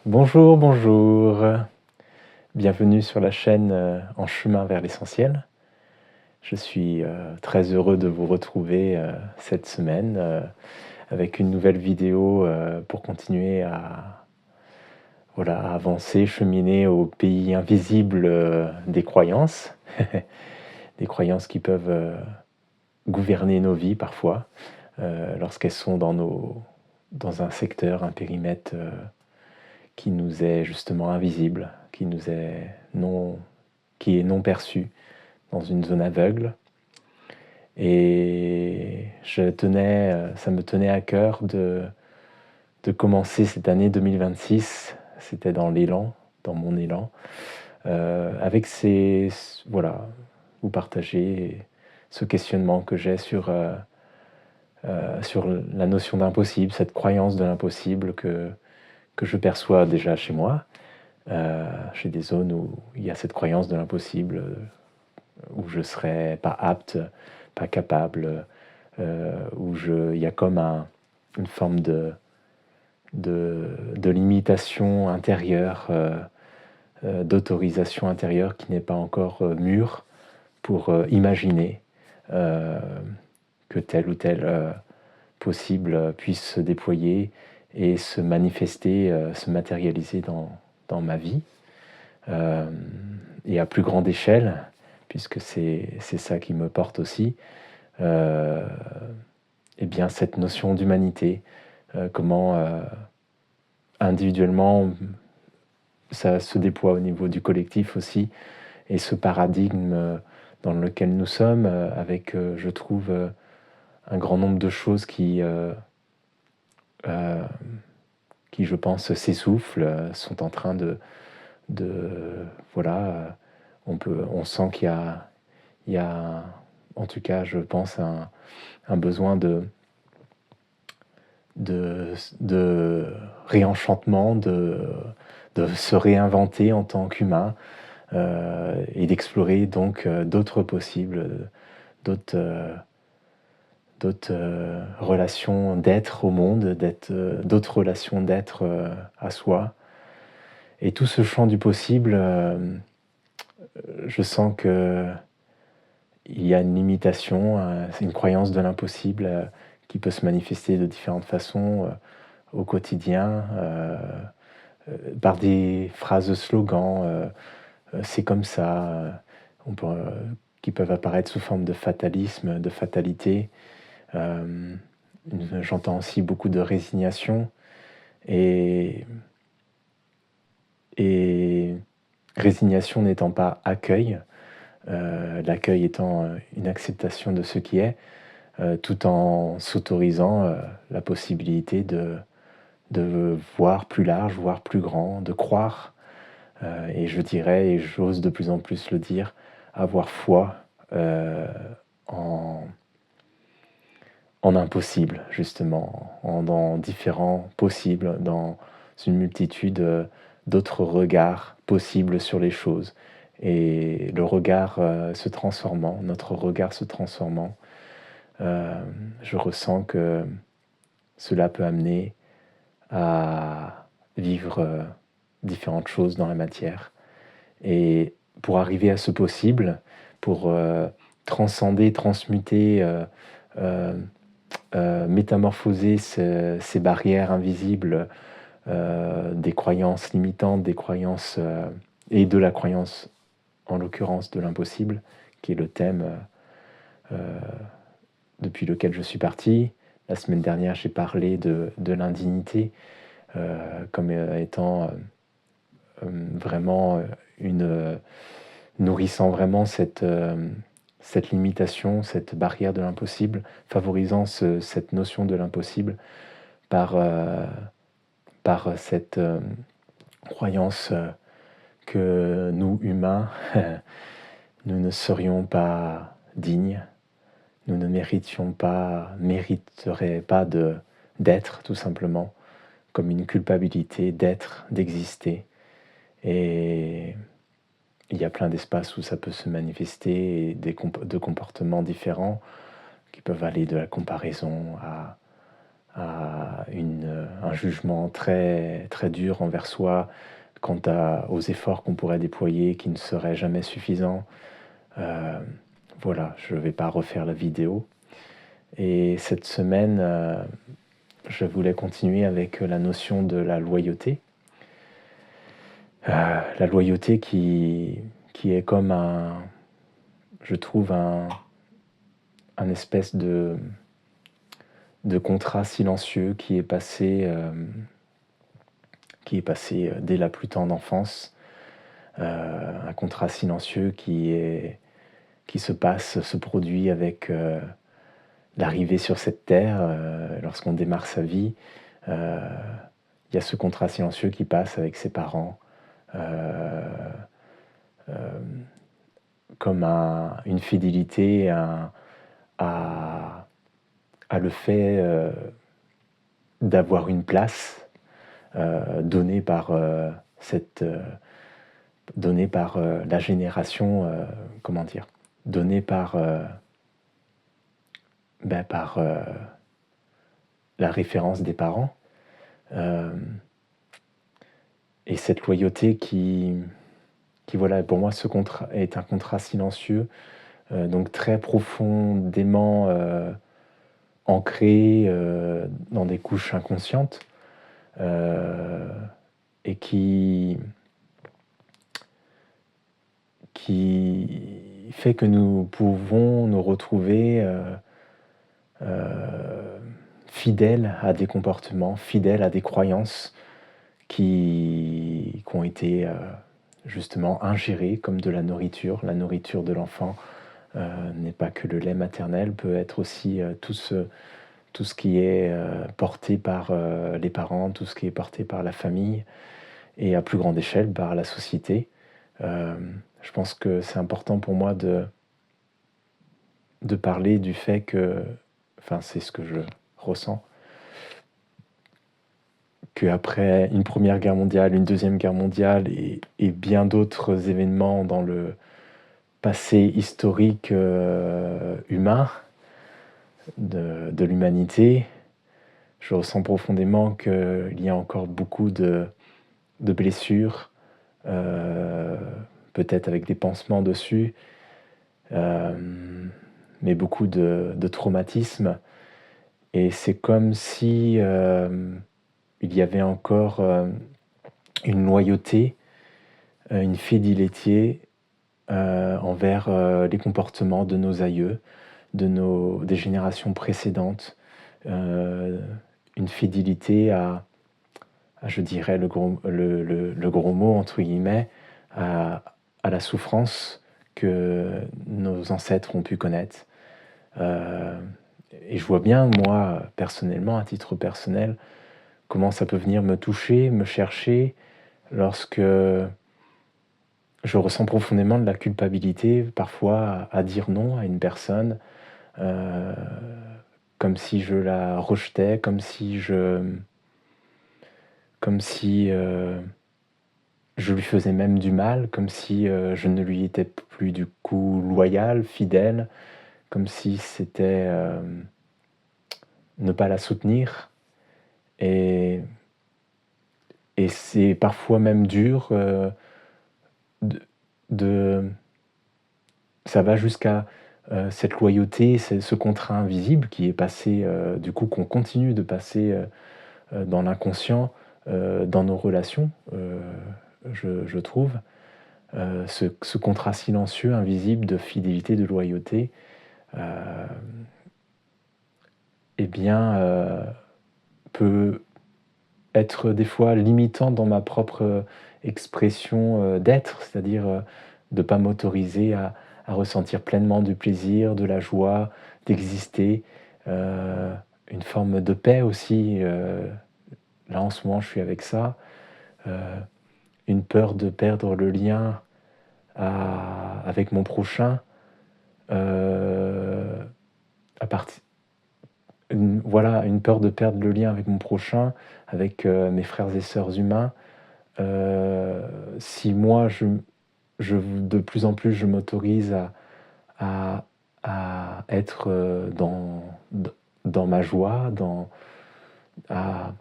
Bonjour, bonjour. Bienvenue sur la chaîne En chemin vers l'essentiel. Je suis très heureux de vous retrouver cette semaine avec une nouvelle vidéo pour continuer à avancer, cheminer au pays invisible des croyances, des croyances qui peuvent gouverner nos vies parfois lorsqu'elles sont dans un secteur, un périmètre qui nous est justement invisible, qui est non perçu, dans une zone aveugle. Et ça me tenait à cœur de commencer cette année 2026, c'était dans mon élan, avec vous partager ce questionnement que j'ai sur la notion d'impossible, cette croyance de l'impossible que je perçois déjà chez moi. J'ai des zones où il y a cette croyance de l'impossible, où je ne serais pas apte, pas capable, il y a comme une forme de limitation intérieure, d'autorisation intérieure qui n'est pas encore mûre pour imaginer que tel ou tel possible puisse se déployer et se manifester, se matérialiser dans ma vie. Et à plus grande échelle, puisque c'est ça qui me porte aussi, et bien cette notion d'humanité, comment individuellement ça se déploie au niveau du collectif aussi, et ce paradigme dans lequel nous sommes, avec, je trouve, un grand nombre de choses qui je pense, s'essoufflent, sont en train voilà, on sent il y a, en tout cas, je pense, un besoin de réenchantement, de se réinventer en tant qu'humain, et d'explorer donc d'autres possibles, d'autres relations d'être au monde, d'autres relations d'être à soi. Et tout ce champ du possible, je sens qu'il y a une limitation, c'est une croyance de l'impossible qui peut se manifester de différentes façons au quotidien, par des phrases slogans, c'est comme ça, qui peuvent apparaître sous forme de fatalisme, de fatalité. J'entends aussi beaucoup de résignation et résignation n'étant pas accueil, l'accueil étant une acceptation de ce qui est, tout en s'autorisant la possibilité de voir plus large, voir plus grand, de croire, et je dirais, et j'ose de plus en plus le dire, avoir foi en impossible, justement, dans différents possibles, dans une multitude d'autres regards possibles sur les choses. Et le regard se transformant, notre regard se transformant, je ressens que cela peut amener à vivre différentes choses dans la matière. Et pour arriver à ce possible, pour transcender, transmuter, métamorphoser ces barrières invisibles, des croyances limitantes, des croyances et de la croyance, en l'occurrence de l'impossible, qui est le thème depuis lequel je suis parti. La semaine dernière, j'ai parlé de l'indignité comme étant vraiment nourrissant vraiment cette limitation, cette barrière de l'impossible, favorisant cette notion de l'impossible par, par cette croyance que nous, humains, nous ne serions pas dignes, nous ne mériteraient pas d'être, tout simplement, comme une culpabilité d'être, d'exister. Et il y a plein d'espaces où ça peut se manifester, et de comportements différents qui peuvent aller de la comparaison un jugement très, très dur envers soi quant aux efforts qu'on pourrait déployer qui ne seraient jamais suffisants. Voilà, je ne vais pas refaire la vidéo. Et cette semaine, je voulais continuer avec la notion de la loyauté. La loyauté qui est comme je trouve un espèce de contrat silencieux qui est passé dès la plus tendre enfance, un contrat silencieux qui se produit avec l'arrivée sur cette terre, lorsqu'on démarre sa vie. Il y a ce contrat silencieux qui passe avec ses parents, comme une fidélité à le fait d'avoir une place donnée par la génération, comment dire, donnée par la référence des parents. Et cette loyauté qui voilà, pour moi, ce contrat est un contrat silencieux, donc très profondément ancré dans des couches inconscientes, et qui fait que nous pouvons nous retrouver fidèles à des comportements, fidèles à des croyances qui ont été justement ingérées comme de la nourriture. La nourriture de l'enfant n'est pas que le lait maternel, peut être aussi tout ce qui est porté par les parents, tout ce qui est porté par la famille et à plus grande échelle par la société. Je pense que c'est important pour moi de parler du fait que, enfin c'est ce que je ressens, qu'après une Première Guerre mondiale, une Deuxième Guerre mondiale et bien d'autres événements dans le passé historique humain de l'humanité, je ressens profondément qu'il y a encore beaucoup de blessures, peut-être avec des pansements dessus, mais beaucoup de traumatismes. Et c'est comme si il y avait encore une loyauté, une fidélité envers les comportements de nos aïeux, des générations précédentes, une fidélité à je dirais le gros mot entre guillemets, à la souffrance que nos ancêtres ont pu connaître. Et je vois bien, moi, personnellement, à titre personnel, comment ça peut venir me toucher, me chercher, lorsque je ressens profondément de la culpabilité, parfois, à dire non à une personne, comme si je la rejetais, comme si je lui faisais même du mal, comme si je ne lui étais plus du coup loyal, fidèle, comme si c'était ne pas la soutenir. Et c'est parfois même dur, ça va jusqu'à cette loyauté, ce contrat invisible qui est passé, du coup qu'on continue de passer dans l'inconscient, dans nos relations, je trouve. Ce contrat silencieux, invisible de fidélité, de loyauté, eh bien, peut être des fois limitant dans ma propre expression d'être, c'est-à-dire de ne pas m'autoriser à ressentir pleinement du plaisir, de la joie, d'exister, une forme de paix aussi. Là en ce moment je suis avec ça, une peur de perdre le lien avec mon prochain, à partir voilà, une peur de perdre le lien avec mon prochain, avec mes frères et sœurs humains. Si moi, de plus en plus, je m'autorise à être dans ma joie, à,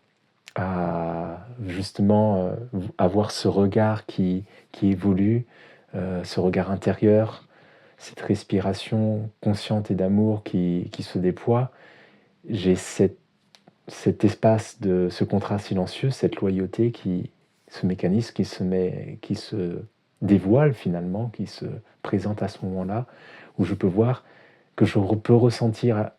justement avoir ce regard qui évolue, ce regard intérieur, cette respiration consciente et d'amour qui se déploie. J'ai cet espace de ce contrat silencieux, cette loyauté ce mécanisme qui se dévoile finalement, qui se présente à ce moment-là, où je peux voir que peux ressentir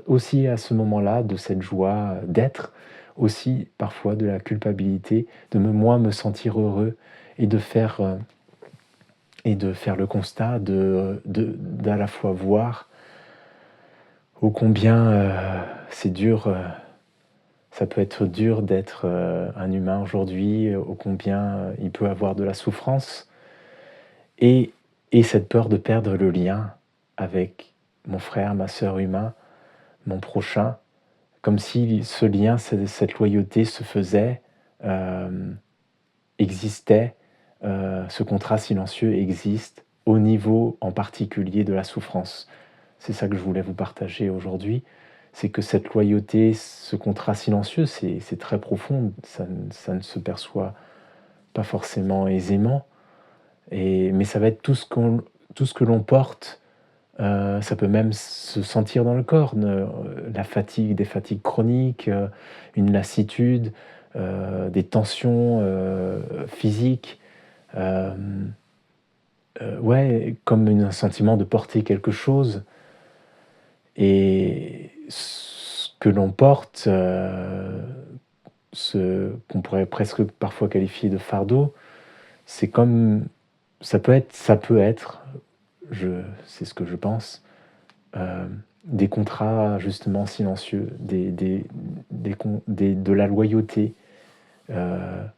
aussi à ce moment-là de cette joie d'être, aussi parfois de la culpabilité, de moi me sentir heureux et de faire le constat d'à la fois voir ô combien c'est dur, ça peut être dur d'être un humain aujourd'hui, ô combien il peut avoir de la souffrance et, et cette peur de perdre le lien avec mon frère, ma sœur humain, mon prochain, comme si ce lien, cette loyauté se faisait, existait, ce contrat silencieux existe au niveau en particulier de la souffrance. C'est ça que je voulais vous partager aujourd'hui, c'est que cette loyauté, ce contrat silencieux, c'est très profond, ça ne se perçoit pas forcément aisément, mais ça va être tout ce que l'on porte, ça peut même se sentir dans le corps, la fatigue, des fatigues chroniques, une lassitude, des tensions physiques, ouais, comme un sentiment de porter quelque chose. Et ce que l'on porte, ce qu'on pourrait presque parfois qualifier de fardeau, c'est comme ça peut être, c'est ce que je pense, des contrats justement silencieux, de la loyauté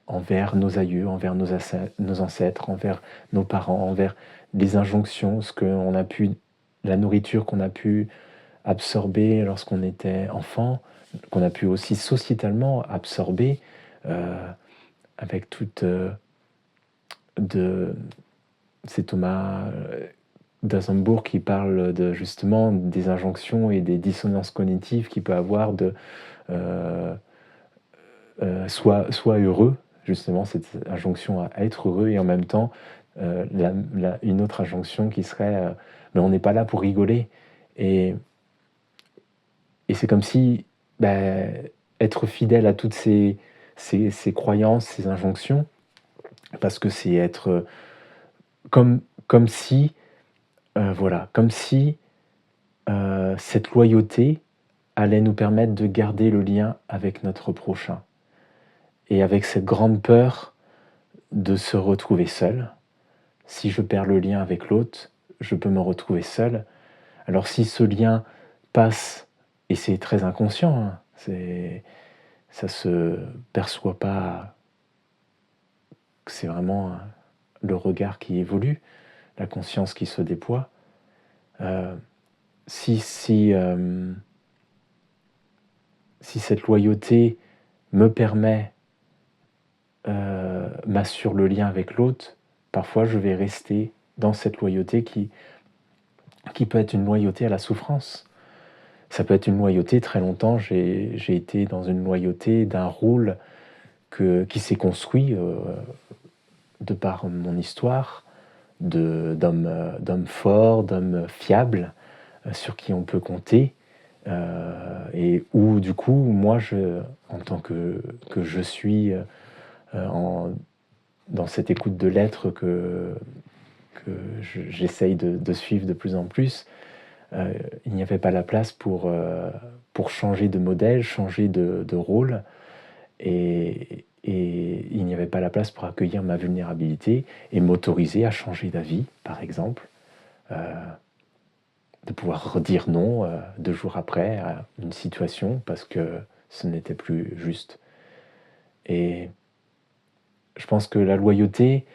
envers nos aïeux, envers nos ancêtres, envers nos parents, envers les injonctions, la nourriture qu'on a pu absorber lorsqu'on était enfant, qu'on a pu aussi sociétalement absorber avec toute de c'est Thomas d'Azembourg qui parle justement des injonctions et des dissonances cognitives qu'il peut avoir euh, soit heureux, justement cette injonction à être heureux, et en même temps une autre injonction qui serait mais on n'est pas là pour rigoler. Et, et c'est comme si être fidèle à toutes ces croyances, ces injonctions, parce que c'est être comme si, voilà, comme si cette loyauté allait nous permettre de garder le lien avec notre prochain. Et avec cette grande peur de se retrouver seul. Si je perds le lien avec l'autre, je peux me retrouver seul. Alors si ce lien passe, et c'est très inconscient, hein, ça se perçoit pas, c'est vraiment le regard qui évolue, la conscience qui se déploie. Si cette loyauté me permet, m'assure le lien avec l'autre, parfois je vais rester dans cette loyauté qui peut être une loyauté à la souffrance. Ça peut être une loyauté, très longtemps, j'ai été dans une loyauté d'un rôle qui s'est construit de par mon histoire, d'homme fort, d'homme fiable, sur qui on peut compter, et où du coup, moi, en tant que je suis dans cette écoute de l'être que j'essaye de suivre de plus en plus, il n'y avait pas la place pour changer de modèle, changer de rôle, et il n'y avait pas la place pour accueillir ma vulnérabilité et m'autoriser à changer d'avis, par exemple, de pouvoir redire non 2 jours après à une situation parce que ce n'était plus juste. Et je pense que la loyauté,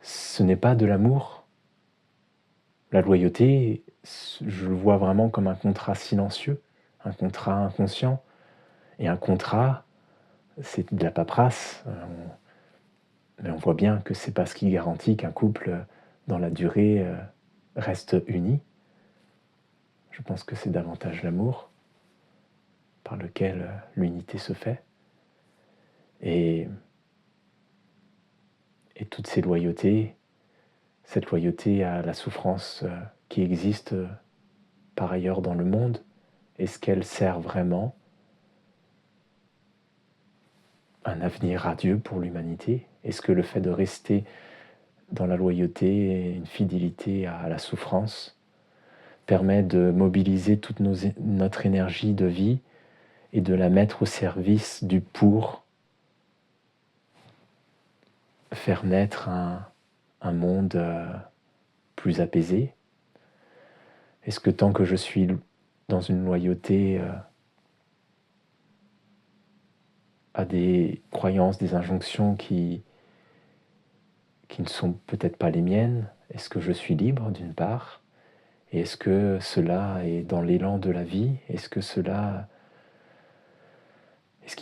ce n'est pas de l'amour. La loyauté, je le vois vraiment comme un contrat silencieux, un contrat inconscient. Et un contrat, c'est de la paperasse. Mais on voit bien que c'est pas ce qui garantit qu'un couple, dans la durée, reste uni. Je pense que c'est davantage l'amour. par lequel l'unité se fait. Et toutes ces loyautés, cette loyauté à la souffrance qui existe par ailleurs dans le monde, est-ce qu'elle sert vraiment un avenir radieux pour l'humanité? Est-ce que le fait de rester dans la loyauté et une fidélité à la souffrance permet de mobiliser toute notre énergie de vie et de la mettre au service du pour faire naître un monde plus apaisé? Est-ce que tant que je suis dans une loyauté à des croyances, des injonctions qui ne sont peut-être pas les miennes, est-ce que je suis libre d'une part? Et est-ce que cela est dans l'élan de la vie? Est-ce qu'il ne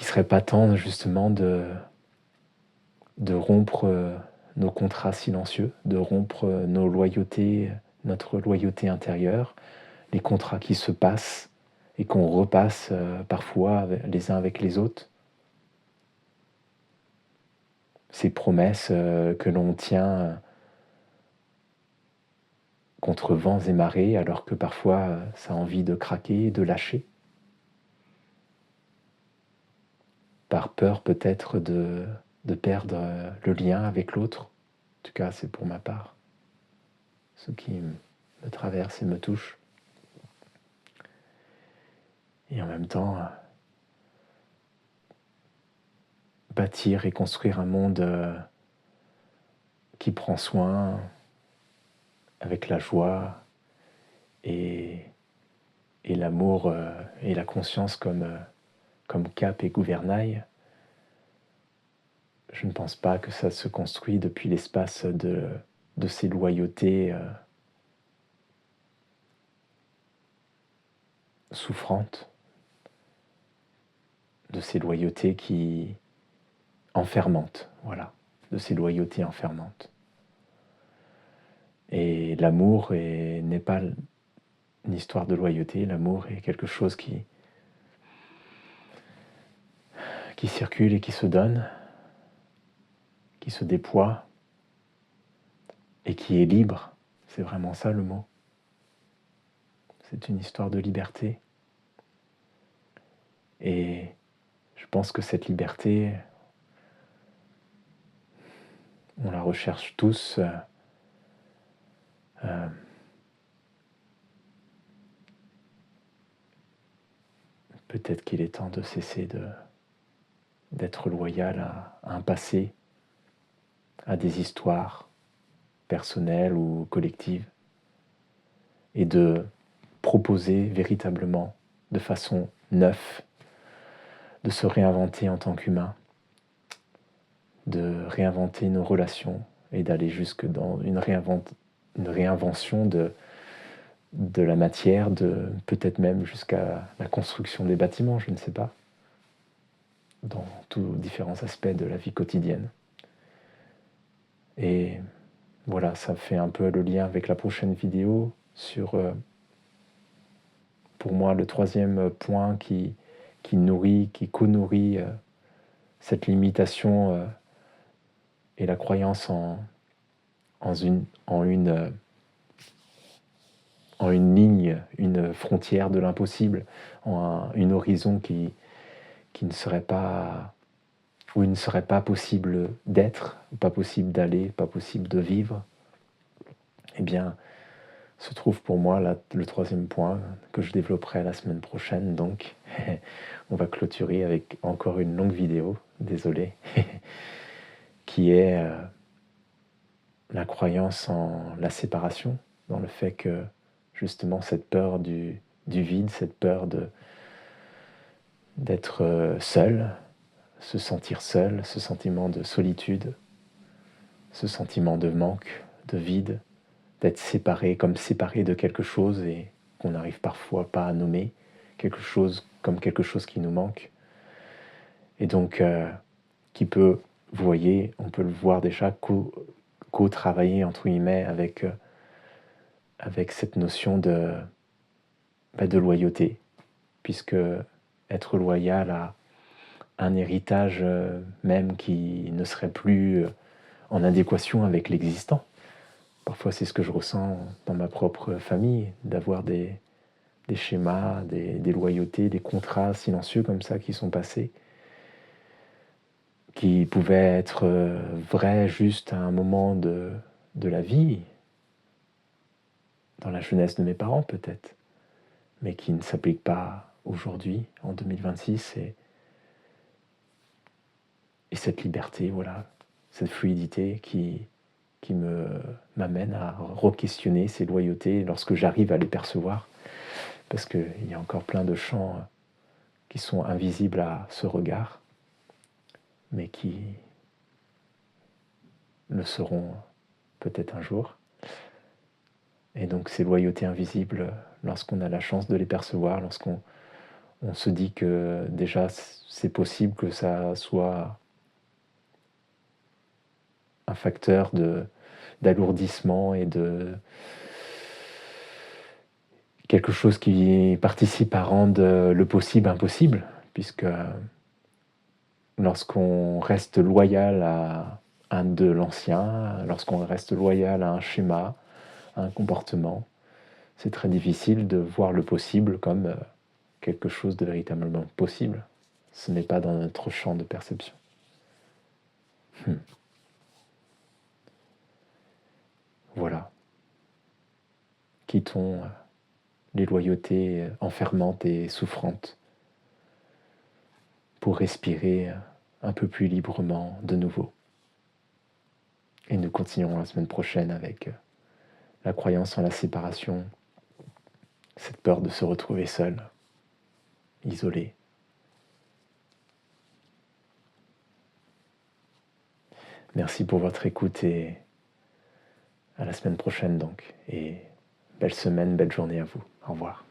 serait pas temps justement de rompre nos contrats silencieux, de rompre nos loyautés, notre loyauté intérieure, les contrats qui se passent et qu'on repasse parfois les uns avec les autres? Ces promesses que l'on tient contre vents et marées, alors que parfois ça a envie de craquer, de lâcher, par peur peut-être de perdre le lien avec l'autre. En tout cas, c'est pour ma part, ce qui me traverse et me touche. Et en même temps, bâtir et construire un monde qui prend soin, avec la joie et l'amour et la conscience comme cap et gouvernail. Je ne pense pas que ça se construit depuis l'espace de ces loyautés souffrantes, de ces loyautés qui enfermantes, voilà, de ces loyautés enfermantes. Et l'amour n'est pas une histoire de loyauté, l'amour est quelque chose qui circule et qui se donne, qui se déploie et qui est libre. C'est vraiment ça le mot. C'est une histoire de liberté. Et je pense que cette liberté, on la recherche tous. Peut-être qu'il est temps de cesser d'être loyal à un passé, à des histoires personnelles ou collectives, et de proposer véritablement, de façon neuve, de se réinventer en tant qu'humain, de réinventer nos relations et d'aller jusque dans une réinvention de la matière, peut-être même jusqu'à la construction des bâtiments, je ne sais pas, dans tous différents aspects de la vie quotidienne. Et voilà, ça fait un peu le lien avec la prochaine vidéo sur, pour moi, le troisième point qui nourrit, qui co-nourrit cette limitation et la croyance en une ligne, une frontière de l'impossible, en une horizon qui ne serait pas, où il ne serait pas possible d'être, pas possible d'aller, pas possible de vivre. Eh bien, se trouve pour moi là, le troisième point que je développerai la semaine prochaine. Donc, on va clôturer avec encore une longue vidéo, désolé, qui est la croyance en la séparation, dans le fait que justement cette peur du vide, cette peur d'être seul, se sentir seul, ce sentiment de solitude, ce sentiment de manque, de vide, d'être séparé, comme séparé de quelque chose et qu'on n'arrive parfois pas à nommer, quelque chose comme quelque chose qui nous manque. Et donc, qui peut, vous voyez, on peut le voir déjà, co-travailler, entre guillemets, avec cette notion de loyauté, puisque être loyal à un héritage même qui ne serait plus en adéquation avec l'existant. Parfois, c'est ce que je ressens dans ma propre famille, d'avoir des schémas, des loyautés, des contrats silencieux comme ça qui sont passés, qui pouvaient être vrais juste à un moment de la vie, dans la jeunesse de mes parents peut-être, mais qui ne s'appliquent pas aujourd'hui, en 2026, et cette liberté, voilà, cette fluidité qui m'amène à re-questionner ces loyautés lorsque j'arrive à les percevoir, parce qu'il y a encore plein de champs qui sont invisibles à ce regard, mais qui le seront peut-être un jour. Et donc ces loyautés invisibles, lorsqu'on a la chance de les percevoir, lorsqu'on se dit que déjà c'est possible que ça soit un facteur d'alourdissement et de quelque chose qui participe à rendre le possible impossible, puisque lorsqu'on reste loyal à un de l'ancien, lorsqu'on reste loyal à un schéma, à un comportement, c'est très difficile de voir le possible comme quelque chose de véritablement possible. Ce n'est pas dans notre champ de perception. Voilà. Quittons les loyautés enfermantes et souffrantes pour respirer un peu plus librement de nouveau. Et nous continuerons la semaine prochaine avec la croyance en la séparation, cette peur de se retrouver seul, isolé. Merci pour votre écoute et à la semaine prochaine donc. Et belle semaine, belle journée à vous. Au revoir.